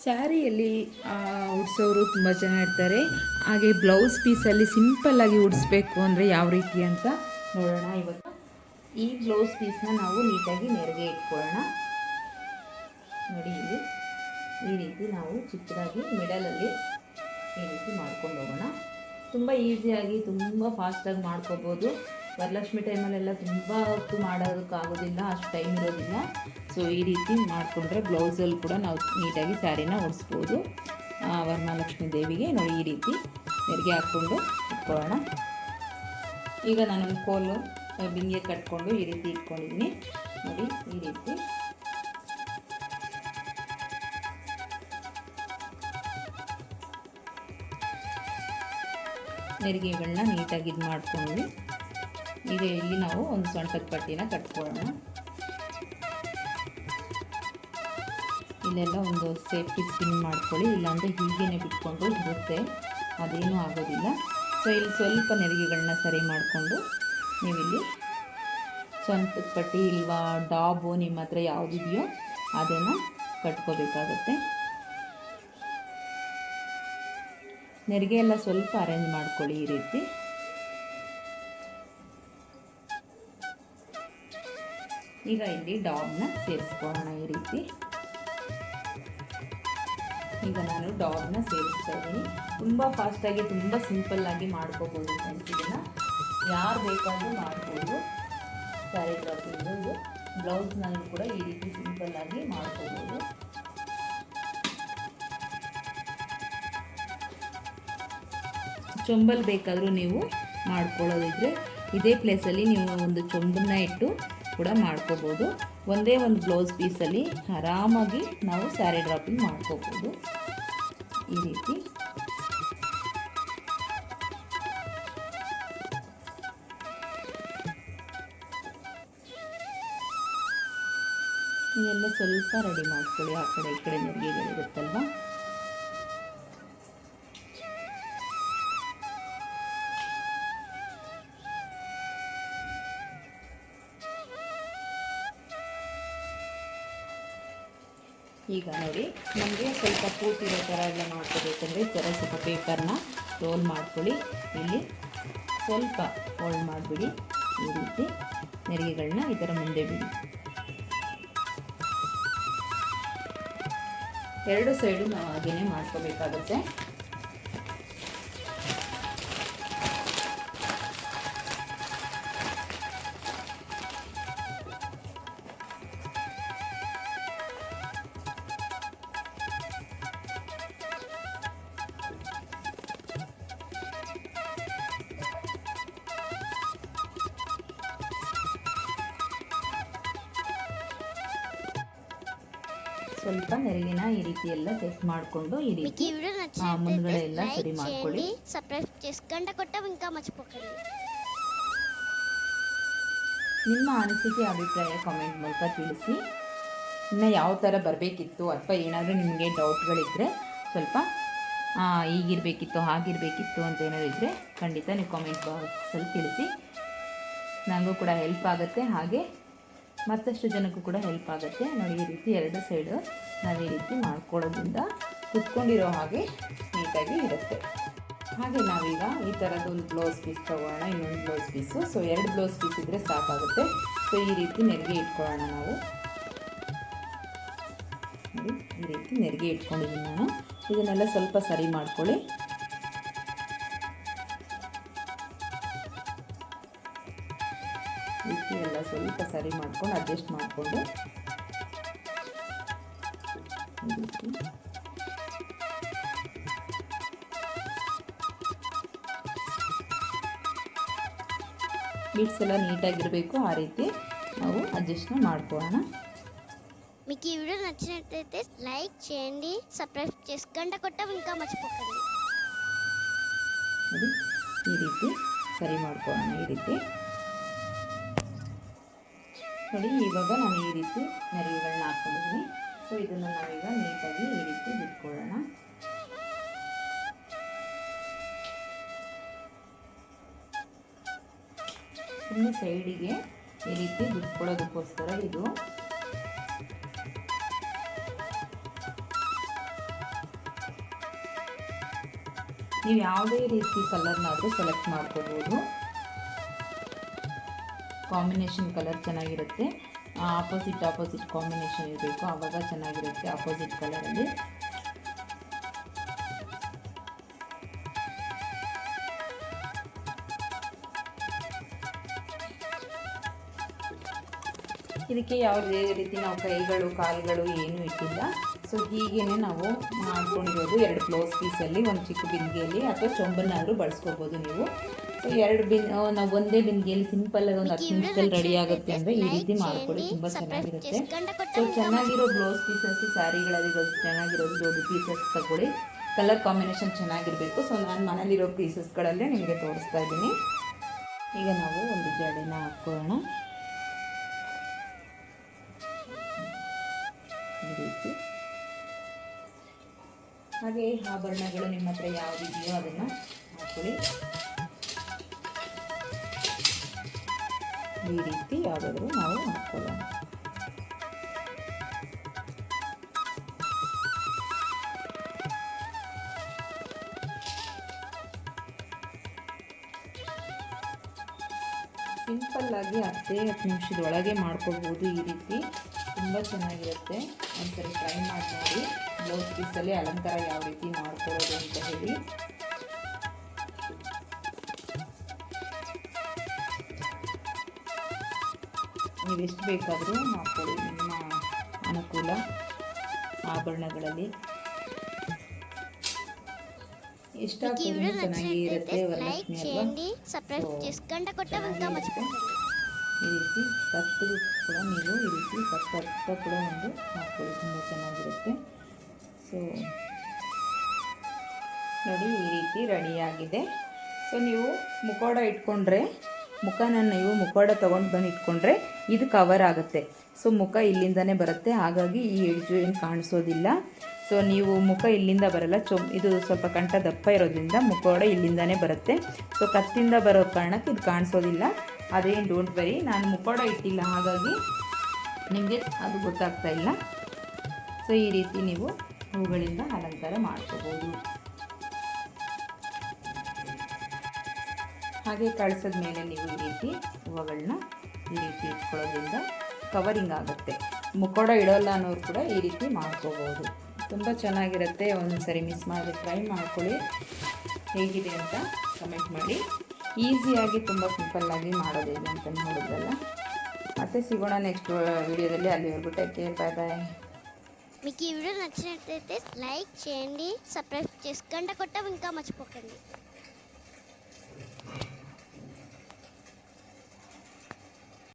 ಸ್ಯಾರಿಯಲ್ಲಿ ಉಡ್ಸೋರು ತುಂಬ ಜನ ಇರ್ತಾರೆ. ಹಾಗೆ ಬ್ಲೌಸ್ ಪೀಸಲ್ಲಿ ಸಿಂಪಲ್ಲಾಗಿ ಉಡಿಸ್ಬೇಕು ಅಂದರೆ ಯಾವ ರೀತಿ ಅಂತ ನೋಡೋಣ. ಇವತ್ತು ಈ ಬ್ಲೌಸ್ ಪೀಸ್ನ ನಾವು ನೀಟಾಗಿ ನೆರಿಗೆ ಇಟ್ಕೊಳ್ಳೋಣ. ನೋಡಿ, ಇಲ್ಲಿ ಈ ರೀತಿ ನಾವು ಚಿಕ್ಕದಾಗಿ ಮಿಡಲಲ್ಲಿ ಈ ರೀತಿ ಮಾಡ್ಕೊಂಡು ಹೋಗೋಣ. ತುಂಬ ಈಸಿಯಾಗಿ ತುಂಬ ಫಾಸ್ಟಾಗಿ ಮಾಡ್ಕೋಬೋದು. ವರಲಕ್ಷ್ಮಿ ಟೈಮಲ್ಲೆಲ್ಲ ತುಂಬ ಹೊತ್ತು ಮಾಡೋದಕ್ಕಾಗೋದಿಲ್ಲ, ಅಷ್ಟು ಟೈಮ್ ಇರೋದಿಲ್ಲ. ಸೊ ಈ ರೀತಿ ಮಾಡಿಕೊಂಡ್ರೆ ಬ್ಲೌಸಲ್ಲಿ ಕೂಡ ನಾವು ನೀಟಾಗಿ ಸ್ಯಾರಿನ ಉಡಿಸ್ಬೋದು. ವರಮಹಾಲಕ್ಷ್ಮಿ ದೇವಿಗೆ ನೋಡಿ ಈ ರೀತಿ ನೆರಿಗೆ ಹಾಕ್ಕೊಂಡು ಇಟ್ಕೊಳ್ಳೋಣ. ಈಗ ನಾನು ಕೋಲು ಬಿಂದಿಗೆ ಕಟ್ಕೊಂಡು ಈ ರೀತಿ ಇಟ್ಕೊಂಡಿದ್ದೀನಿ. ನೋಡಿ ಈ ರೀತಿ ನೆರಿಗೆಗಳನ್ನ ನೀಟಾಗಿ ಇದು ಮಾಡ್ಕೊಂಡ್ವಿ. ಈಗ ಇಲ್ಲಿ ನಾವು ಒಂದು ಸೊಂಟದ ಪಟ್ಟಿನ ಕಟ್ಕೊಳ್ಳೋಣ. ಇಲ್ಲೆಲ್ಲ ಒಂದು ಸೇಫ್ಟಿ ಪಿನ್ ಮಾಡ್ಕೊಳ್ಳಿ, ಇಲ್ಲಾಂದರೆ ಹೀಗೇ ಬಿಟ್ಕೊಂಡು ಇರುತ್ತೆ, ಅದೇನೂ ಆಗೋದಿಲ್ಲ. ಸೊ ಇಲ್ಲಿ ಸ್ವಲ್ಪ ನೆರಿಗೆಗಳನ್ನ ಸರಿ ಮಾಡಿಕೊಂಡು ನೀವಿಲ್ಲಿ ಸೊಂಟದ ಪಟ್ಟಿ ಇಲ್ವಾ ಡಾಬು ನಿಮ್ಮ ಹತ್ರ ಯಾವುದಿದೆಯೋ ಅದನ್ನು ಕಟ್ಕೋಬೇಕಾಗತ್ತೆ. ನೆರಿಗೆ ಎಲ್ಲ ಸ್ವಲ್ಪ ಅರೇಂಜ್ ಮಾಡ್ಕೊಳ್ಳಿ ಈ ರೀತಿ. ಈಗ ಇಲ್ಲಿ ಡಾಬ್ನ ಸೇರಿಸ್ಕೊಳ್ಳೋಣ ಈ ರೀತಿ. ಈಗ ನಾನು ಡಾಬ್ನ ಸೇರಿಸ್ತಾ ಇದ್ದೀನಿ. ತುಂಬ ಫಾಸ್ಟಾಗಿ ತುಂಬ ಸಿಂಪಲ್ಲಾಗಿ ಮಾಡ್ಕೋಬೋದು ಫ್ರೆಂಡ್ಸ್. ಇದನ್ನು ಯಾರು ಬೇಕಾದರೂ ಮಾಡ್ಬೋದು. ಸ್ಯಾರಿ ಡ್ರಾಪಿಂಗು ಇದು ಬ್ಲೌಸ್ನಲ್ಲೂ ಕೂಡ ಈ ರೀತಿ ಸಿಂಪಲ್ಲಾಗಿ ಮಾಡ್ಕೋಬೋದು. ಚೊಂಬಲ್ ಬೇಕಾದರೂ ನೀವು ಮಾಡ್ಕೊಳ್ಳೋದಿದ್ರೆ ಇದೇ ಪ್ಲೇಸಲ್ಲಿ ನೀವು ಒಂದು ಚೊಂಬನ್ನ ಇಟ್ಟು ಕೂಡ ಮಾಡ್ಕೋಬೋದು. ಒಂದೇ ಒಂದು ಬ್ಲೌಸ್ ಪೀಸಲ್ಲಿ ಆರಾಮಾಗಿ ನಾವು ಸ್ಯಾರಿ ಡ್ರಾಪಿಂಗ್ ಮಾಡ್ಕೋಬೋದು ಈ ರೀತಿ. ಇದೆಲ್ಲ ಸ್ವಲ್ಪ ರೆಡಿ ಮಾಡ್ಕೊಳ್ಳಿ. ಆ ಕಡೆ ಈ ಕಡೆ ನೆರಿಗೆಗಳಿರುತ್ತಲ್ವ. ಈಗ ನೋಡಿ, ನಮಗೆ ಸ್ವಲ್ಪ ಕೂತಿರೋ ಥರ ಎಲ್ಲ ಮಾಡ್ಕೋಬೇಕಂದ್ರೆ ಈ ಥರ ಸ್ವಲ್ಪ ಪೇಪರ್ನ ರೋಲ್ ಮಾಡ್ಕೊಳ್ಳಿ. ಇಲ್ಲಿ ಸ್ವಲ್ಪ ಹೋಲ್ಡ್ ಮಾಡಿಬಿಡಿ. ಈ ರೀತಿ ನೆರಿಗೆಗಳನ್ನ ಈ ಥರ ಮುಂದೆ ಬಿಡಿ. ಎರಡು ಸೈಡು ನಾವು ಹಾಗೇ ಮಾಡ್ಕೋಬೇಕಾಗುತ್ತೆ. ಸ್ವಲ್ಪ ನೆರಿಗೆನ ಈ ರೀತಿ ಎಲ್ಲ ಸೆಟ್ ಮಾಡಿಕೊಂಡು ಈ ರೀತಿ ಮುಂದ್ಗಡೆ ಎಲ್ಲ ಸರಿ ಮಾಡ್ಕೊಳ್ಳಿ. ನಿಮ್ಮ ಅನಿಸಿಕೆ ಅಭಿಪ್ರಾಯ ಕಾಮೆಂಟ್ ಮೂಲಕ ತಿಳಿಸಿ. ಇನ್ನು ಯಾವ ಥರ ಬರಬೇಕಿತ್ತು ಅಥವಾ ಏನಾದರೂ ನಿಮಗೆ ಡೌಟ್ಗಳಿದ್ದರೆ ಸ್ವಲ್ಪ ಹೀಗಿರಬೇಕಿತ್ತು ಹಾಗಿರಬೇಕಿತ್ತು ಅಂತ ಏನಾದರೂ ಇದ್ದರೆ ಖಂಡಿತ ನೀವು ಕಾಮೆಂಟ್ ಬಾಕ್ಸಲ್ಲಿ ತಿಳಿಸಿ. ನನಗೂ ಕೂಡ ಹೆಲ್ಪ್ ಆಗುತ್ತೆ, ಹಾಗೆ ಮತ್ತಷ್ಟು ಜನಕ್ಕೂ ಕೂಡ ಹೆಲ್ಪ್ ಆಗುತ್ತೆ. ನೋಡಿ ಈ ರೀತಿ ಎರಡು ಸೈಡು ನಾವು ಈ ರೀತಿ ಮಾಡ್ಕೊಳ್ಳೋದ್ರಿಂದ ಕುತ್ಕೊಂಡಿರೋ ಹಾಗೆ ನೀಟಾಗಿ ಇರುತ್ತೆ. ಹಾಗೆ ನಾವೀಗ ಈ ಥರದೊಂದು ಬ್ಲೌಸ್ ಪೀಸ್ ತೊಗೊಳ್ಳೋಣ, ಇನ್ನೊಂದು ಬ್ಲೌಸ್ ಪೀಸು. ಸೊ ಎರಡು ಬ್ಲೌಸ್ ಪೀಸ್ ಇದ್ದರೆ ಸಾಕಾಗುತ್ತೆ. ಸೊ ಈ ರೀತಿ ನೆರಿಗೆ ಇಟ್ಕೊಳ್ಳೋಣ ನಾವು. ನೋಡಿ ಈ ರೀತಿ ನೆರಿಗೆ ಇಟ್ಕೊಂಡಿದ್ದೀನಿ ನಾನು. ಇದನ್ನೆಲ್ಲ ಸ್ವಲ್ಪ ಸರಿ ಮಾಡ್ಕೊಳ್ಳಿ. ರೀತಿ ಎಲ್ಲ ಸ್ವಲ್ಪ ಸರಿ ಮಾಡ್ಕೊಂಡು ಅಡ್ಜಸ್ಟ್ ಮಾಡಿಕೊಂಡು ಬೀಟ್ಸ್ ಎಲ್ಲ ನೀಟಾಗಿರಬೇಕು. ಆ ರೀತಿ ನಾವು ಅಡ್ಜಸ್ಟ್ನ ಮಾಡ್ಕೊಳ್ಳೋಣ. మీకు ఈ వీడియో నచ్చినట్లయితే లైక్ చేయండి, సబ్స్క్రైబ్ చేసి గంట కొట్టడం ఇంకా మర్చిపోకండి. ಈ ರೀತಿ ಸರಿ ಮಾಡ್ಕೊಳ್ಳೋಣ. ಈ ರೀತಿ ನೋಡಿ, ಇವಾಗ ನಾನು ಈ ರೀತಿ ನೆರಿಗೆಗಳನ್ನ ಹಾಕ್ಕೊಂಡಿದ್ದೀನಿ. ಸೊ ಇದನ್ನು ನಾವೀಗ ನೀಟಾಗಿ ಈ ರೀತಿ ಬಿಟ್ಕೊಳ್ಳೋಣ. ಇನ್ನು ಸೈಡಿಗೆ ಈ ರೀತಿ ಬಿಟ್ಕೊಳ್ಳೋದಕ್ಕೋಸ್ಕರ ಇದು ನೀವು ಯಾವುದೇ ರೀತಿ ಕಲರ್ನಾದರೂ ಸೆಲೆಕ್ಟ್ ಮಾಡ್ಕೋಬೋದು. ಕಾಂಬಿನೇಷನ್ ಕಲರ್ ಚೆನ್ನಾಗಿರುತ್ತೆ. ಆಪೋಸಿಟ್ ಕಾಂಬಿನೇಷನ್ ಇರಬೇಕು, ಆವಾಗ ಚೆನ್ನಾಗಿರುತ್ತೆ ಆಪೋಸಿಟ್ ಕಲರಲ್ಲಿ. ಇದಕ್ಕೆ ಯಾವುದೇ ರೀತಿ ನಾವು ಕೈಗಳು ಕಾಲುಗಳು ಏನೂ ಇಟ್ಟಿಲ್ಲ. ಸೊ ಹೀಗೇ ನಾವು ಮಾಡ್ಕೊಂಡಿರೋದು 2 ಬ್ಲೌಸ್ ಪೀಸಲ್ಲಿ, ಒಂದು ಚಿಕ್ಕ ಬಿಂದಿಗೆಯಲ್ಲಿ ಅಥವಾ ಚೊಂಬನ್ನಾದರೂ ಬಳಸ್ಕೋಬೋದು ನೀವು. ಸೊ 2 ನಾವು ಒಂದೇ ಬಿಂದಿಗೆಯಲ್ಲಿ ಸಿಂಪಲ್ಲಾಗಿ ಒಂದು 10 ನಿಮಿಷದಲ್ಲಿ ರೆಡಿ ಆಗುತ್ತೆ ಅಂದರೆ ಈ ರೀತಿ ಮಾಡ್ಕೊಳ್ಳಿ, ತುಂಬ ಚೆನ್ನಾಗಿರುತ್ತೆ. ಸೊ ಚೆನ್ನಾಗಿರೋ ಬ್ಲೌಸ್ ಪೀಸಸ್ ಸ್ಯಾರಿಗಳಲ್ಲಿ ಚೆನ್ನಾಗಿರೋದು ದೊಡ್ಡ ಪೀಸಸ್ ತಗೊಳ್ಳಿ. ಕಲರ್ ಕಾಂಬಿನೇಷನ್ ಚೆನ್ನಾಗಿರಬೇಕು. ಸೊ ನಾನು ಮನೇಲಿರೋ ಪೀಸಸ್ಗಳಲ್ಲೇ ನಿಮಗೆ ತೋರಿಸ್ತಾ ಇದ್ದೀನಿ. ಈಗ ನಾವು ಒಂದು ಜಡೆನ ಹಾಕ್ಕೊಳ್ಳೋಣ ಈ ರೀತಿ. ಹಾಗೆ ಆಭರಣಗಳು ನಿಮ್ಮ ಹತ್ರ ಯಾವುದಿದೆಯೋ ಅದನ್ನು ಹಾಕೊಳ್ಳಿ. ಈ ರೀತಿ ಯಾವುದಾದ್ರೂ ನಾವು ಹಾಕ್ಕೊಳ್ಳೋಣ. ಸಿಂಪಲ್ಲಾಗಿ 10 ನಿಮಿಷದೊಳಗೆ ಮಾಡ್ಕೋಬೋದು. ಈ ರೀತಿ ತುಂಬ ಚೆನ್ನಾಗಿರುತ್ತೆ. ಒಂದ್ಸರಿ ಟ್ರೈ ಮಾಡಿ ನೋಡಿ. ಬ್ಲೌಸ್ ಪೀಸಲ್ಲಿ ಅಲಂಕಾರ ಯಾವ ರೀತಿ ಮಾಡ್ಕೊಳ್ಳೋದು ಅಂತ ಹೇಳಿ. ನೀವು ಎಷ್ಟು ಬೇಕಾದರೂ ಮಾಡ್ಕೊಳ್ಳಿ, ನಿಮ್ಮ ಅನುಕೂಲ. ಆಭರಣಗಳಲ್ಲಿ ಎಷ್ಟಾಗ್ತದೆ ಚೆನ್ನಾಗಿರುತ್ತೆ. ವರಲಕ್ಷ್ಮಿ ಅಲ್ವಾ. ಈ ರೀತಿ ಕತ್ತು ಕೂಡ ನೀವು ಈ ರೀತಿ ಕತ್ತ ಕೂಡ ಒಂದು ಹಾಕ್ಕೊಳ್ಳಿ, ತುಂಬ ಚೆನ್ನಾಗಿರುತ್ತೆ. ಸೊ ನೋಡಿ ಈ ರೀತಿ ರೆಡಿಯಾಗಿದೆ. ಸೊ ನೀವು ಮುಖವಾಡ ಇಟ್ಕೊಂಡ್ರೆ, ನೀವು ಮುಖವಾಡ ತೊಗೊಂಡು ಬಂದು ಇಟ್ಕೊಂಡ್ರೆ ಇದು ಕವರ್ ಆಗುತ್ತೆ. ಸೊ ಮುಖ ಇಲ್ಲಿಂದನೇ ಬರುತ್ತೆ, ಹಾಗಾಗಿ ಈ ಎಡ್ಜು ಏನು ಕಾಣಿಸೋದಿಲ್ಲ. ಸೊ ನೀವು ಮುಖ ಇಲ್ಲಿಂದ ಬರಲ್ಲ, ಇದು ಸ್ವಲ್ಪ ಕಂಠ ದಪ್ಪ ಇರೋದ್ರಿಂದ ಮುಖವಾಡ ಇಲ್ಲಿಂದನೇ ಬರುತ್ತೆ. ಸೊ ಕತ್ತಿಂದ ಬರೋ ಕಾರಣಕ್ಕೆ ಇದು ಕಾಣಿಸೋದಿಲ್ಲ. ಅದೇನು ಡೋಂಟ್ ವೆರಿ, ನಾನು ಮುಖವಾಡ ಇಟ್ಟಿಲ್ಲ ಹಾಗಾಗಿ ನಿಮಗೆ ಅದು ಗೊತ್ತಾಗ್ತಾ ಇಲ್ಲ. ಸೊ ಈ ರೀತಿ ನೀವು ಹೂಗಳಿಂದ ಅಲಂಕಾರ ಮಾಡ್ಕೋಬೋದು. ಹಾಗೆ ಕಳಿಸಿದ ಮೇಲೆ ನೀವು ಈ ರೀತಿ ಹೂವುಗಳನ್ನ ಈ ರೀತಿ ಇಟ್ಕೊಳ್ಳೋದ್ರಿಂದ ಕವರಿಂಗ್ ಆಗುತ್ತೆ. ಮುಖವಾಡ ಇಡೋಲ್ಲ ಅನ್ನೋರು ಕೂಡ ಈ ರೀತಿ ಮಾಡ್ಕೋಬೋದು. ತುಂಬ ಚೆನ್ನಾಗಿರುತ್ತೆ. ಒಂದು ಸರಿ ಮಿಸ್ ಮಾಡಿದ್ರೆ ಟ್ರೈ ಮಾಡ್ಕೊಳ್ಳಿ, ಹೇಗಿದೆ ಅಂತ ಕಮೆಂಟ್ ಮಾಡಿ. ಈಸಿಯಾಗಿ ತುಂಬ ಸಿಂಪಲ್ಲಾಗಿ ಮಾಡೋದಿದೆ ಅಂತ ನೋಡಿದ್ರಲ್ಲ. ಮತ್ತೆ ಸಿಗೋಣ ನೆಕ್ಸ್ಟ್ ವಿಡಿಯೋದಲ್ಲಿ. ಅಲ್ಲಿವರೆಗೂ ಟೇಕ್ ಕೇರ್, ಬಾಯ್ ಬಾಯ್. మీకు ఈ వీడియో నచ్చినట్లయితే లైక్ చేయండి, సబ్స్క్రైబ్ చేసుకోండి, కొట్ట ఇంకా మర్చిపోకండి.